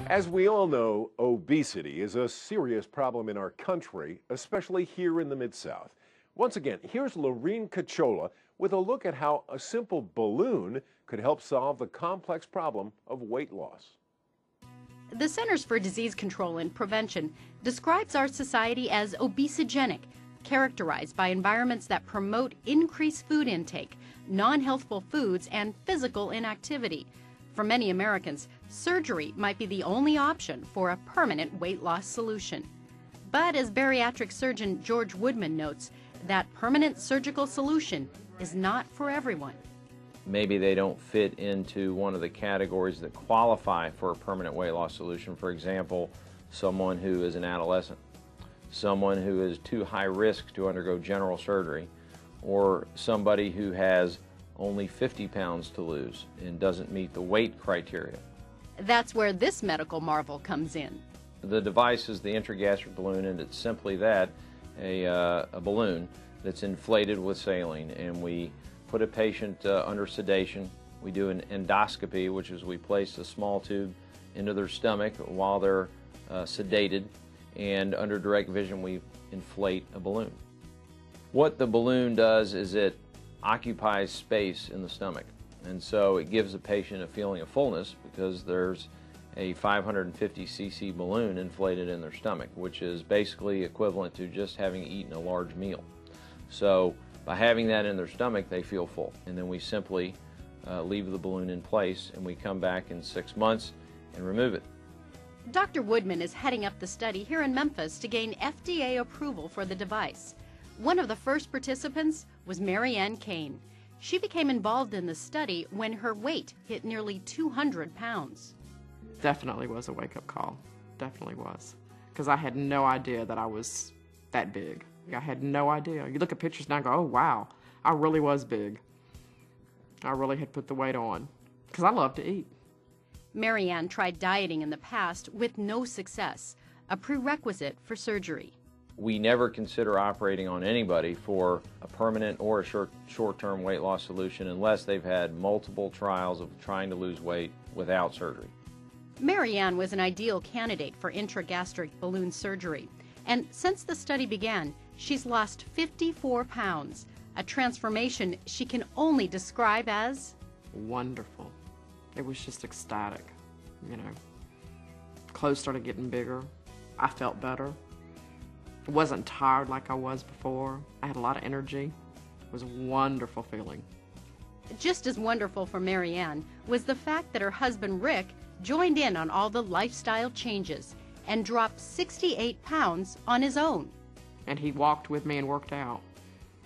As we all know, obesity is a serious problem in our country, especially here in the Mid-South. Once again, here's Lorene Cachola with a look at how a simple balloon could help solve the complex problem of weight loss. The Centers for Disease Control and Prevention describes our society as obesogenic, characterized by environments that promote increased food intake, non-healthful foods, and physical inactivity. For many Americans, surgery might be the only option for a permanent weight loss solution. But as bariatric surgeon George Woodman notes, that permanent surgical solution is not for everyone. Maybe they don't fit into one of the categories that qualify for a permanent weight loss solution. For example, someone who is an adolescent, someone who is too high risk to undergo general surgery, or somebody who has only 50 pounds to lose and doesn't meet the weight criteria. That's where this medical marvel comes in. The device is the intragastric balloon, and it's simply that, a balloon that's inflated with saline, and we put a patient under sedation. We do an endoscopy, which is we place a small tube into their stomach while they're sedated, and under direct vision we inflate a balloon. What the balloon does is it occupies space in the stomach, and so it gives the patient a feeling of fullness because there's a 550 cc balloon inflated in their stomach, which is basically equivalent to just having eaten a large meal. So by having that in their stomach, they feel full, and then we simply leave the balloon in place, and we come back in 6 months and remove it. Dr. Woodman is heading up the study here in Memphis to gain FDA approval for the device. One of the first participants was Mary Ann Kane. She became involved in the study when her weight hit nearly 200 pounds. Definitely was a wake-up call. Definitely was. Because I had no idea that I was that big. I had no idea. You look at pictures now and go, oh wow, I really was big. I really had put the weight on. Because I love to eat. Mary Ann tried dieting in the past with no success, a prerequisite for surgery. We never consider operating on anybody for a permanent or a short-term weight loss solution unless they've had multiple trials of trying to lose weight without surgery. Mary Ann was an ideal candidate for intragastric balloon surgery, and since the study began, she's lost 54 pounds, a transformation she can only describe as wonderful. It was just ecstatic, you know. Clothes started getting bigger. I felt better. I wasn't tired like I was before. I had a lot of energy. It was a wonderful feeling. Just as wonderful for Mary Ann was the fact that her husband Rick joined in on all the lifestyle changes and dropped 68 pounds on his own. And he walked with me and worked out.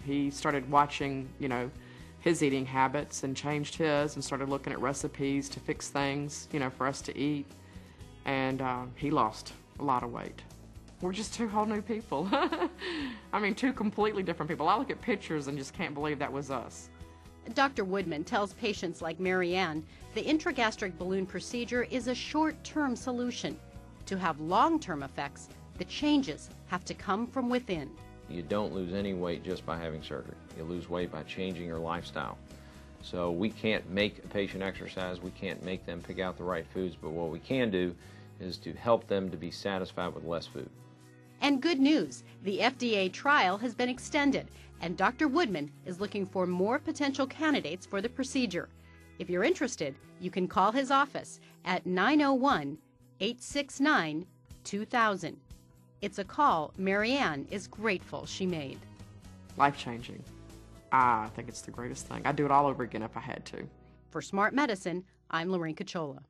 He started watching, you know, his eating habits and changed his and started looking at recipes to fix things, you know, for us to eat. And he lost a lot of weight. We're just two whole new people. I mean, two completely different people. I look at pictures and just can't believe that was us. Dr. Woodman tells patients like Mary Ann the intragastric balloon procedure is a short-term solution. To have long-term effects, the changes have to come from within. You don't lose any weight just by having surgery. You lose weight by changing your lifestyle. So we can't make a patient exercise, we can't make them pick out the right foods, but what we can do is to help them to be satisfied with less food. And good news, the FDA trial has been extended, and Dr. Woodman is looking for more potential candidates for the procedure. If you're interested, you can call his office at 901-869-2000. It's a call Mary Ann is grateful she made. Life-changing. I think it's the greatest thing. I'd do it all over again if I had to. For Smart Medicine, I'm Lorene Cachola.